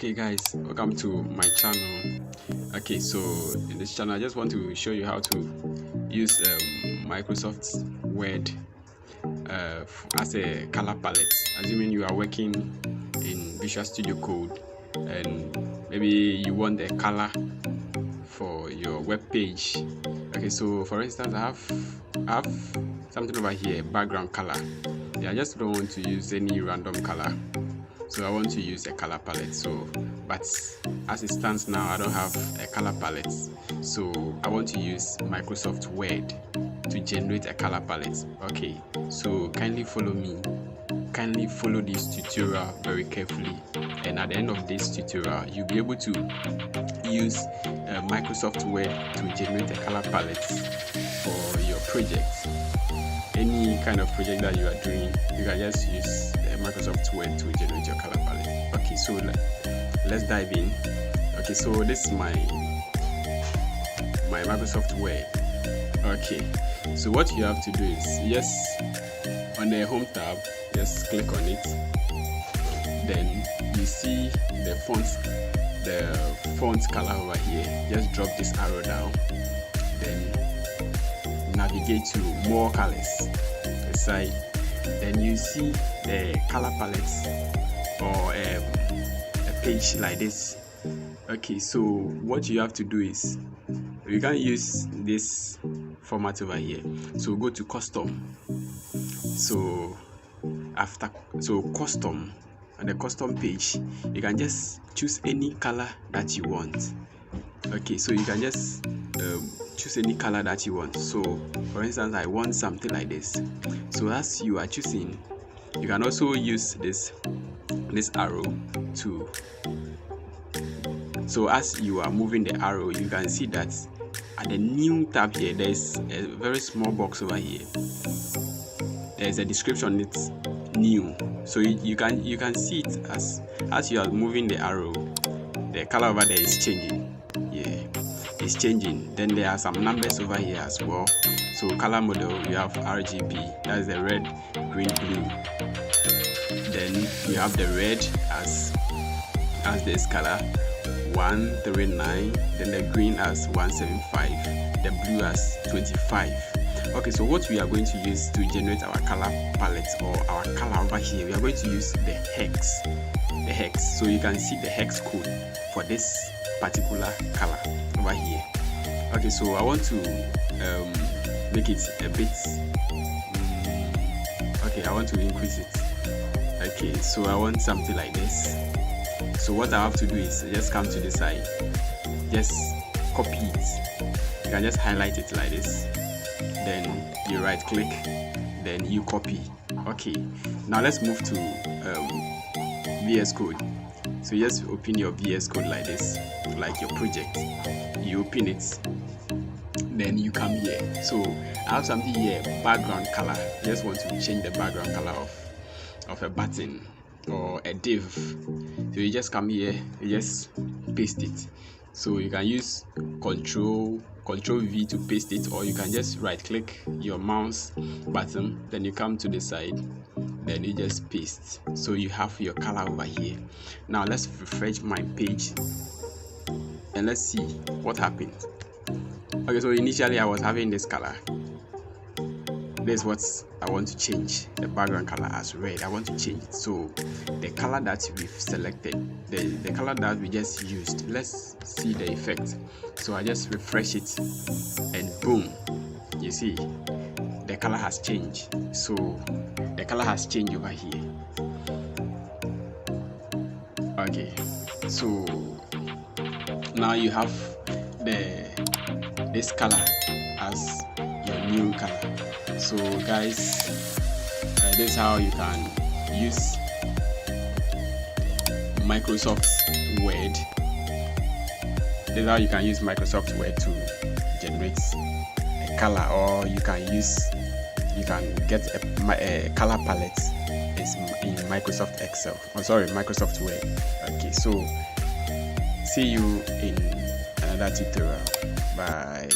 Okay guys, welcome to my channel. Okay, so in this channel I just want to show you how to use Microsoft Word as a color palette. Assuming you are working in Visual Studio Code and maybe you want a color for your web page. Okay, so for instance I have something over here, background color. Yeah, I just don't want to use any random color, so I want to use a color palette. But as it stands now, I don't have a color palette, so I want to use Microsoft Word to generate a color palette. Okay, so kindly follow this tutorial very carefully, and at the end of this tutorial you'll be able to use Microsoft Word to generate a color palette for your project. Any kind of project that you are doing, you can just use Microsoft Word to generate your color palette. Okay, so let's dive in. Okay, so this is my Microsoft Word. Okay, so what you have to do is just on the home tab, just click on it. Then you see the font color over here. Just drop this arrow down, then navigate to more colors aside. Then you see the color palettes or a page like this. Okay, so what you have to do is you can use this format over here. So go to custom. So custom, and the custom page, you can just choose any color that you want. Okay, so you can just choose any color that you want. So for instance, I want something like this. So as you are choosing, you can also use this arrow to, so as you are moving the arrow, you can see that at the new tab here, there's a very small box over here. There's a description, it's new. So you can see it as you are moving the arrow, the color over there is changing. It's changing. Then there are some numbers over here as well. So color model, you have RGB, that's the red, green, blue. Then you have the red as this color 139, then the green as 175, the blue as 25. Okay, so what we are going to use to generate our color palette or our color over here, we are going to use the hex. So you can see the hex code for this particular color over here. Okay, so I want to make it a bit okay, I want to increase it. Okay, so I want something like this. So what I have to do is just come to the side, just copy it. You can just highlight it like this, then you right click, then you copy. Okay, now let's move to VS Code. So just open your VS Code like this, like your project. You open it, then you come here. So I have something here, background color. I just want to change the background color of a button or a div. So you just come here, you just paste it. So you can use Control V to paste it, or you can just right click your mouse button, then you come to the side, then you just paste. So you have your color over here. Now let's refresh my page and let's see what happened. Okay, so initially I was having this color. This is what I want to change, the background color as red. I want to change it. So the color that we've selected, the color that we just used, let's see the effect. So I just refresh it and boom, you see the color has changed. So the color has changed over here. Okay, so now you have this color as your new color. So guys, this is how you can use Microsoft Word. This is how you can use Microsoft Word to generate a color, or you can get a color palette in Microsoft Excel. Microsoft Word. Okay, so see you in another tutorial. Bye.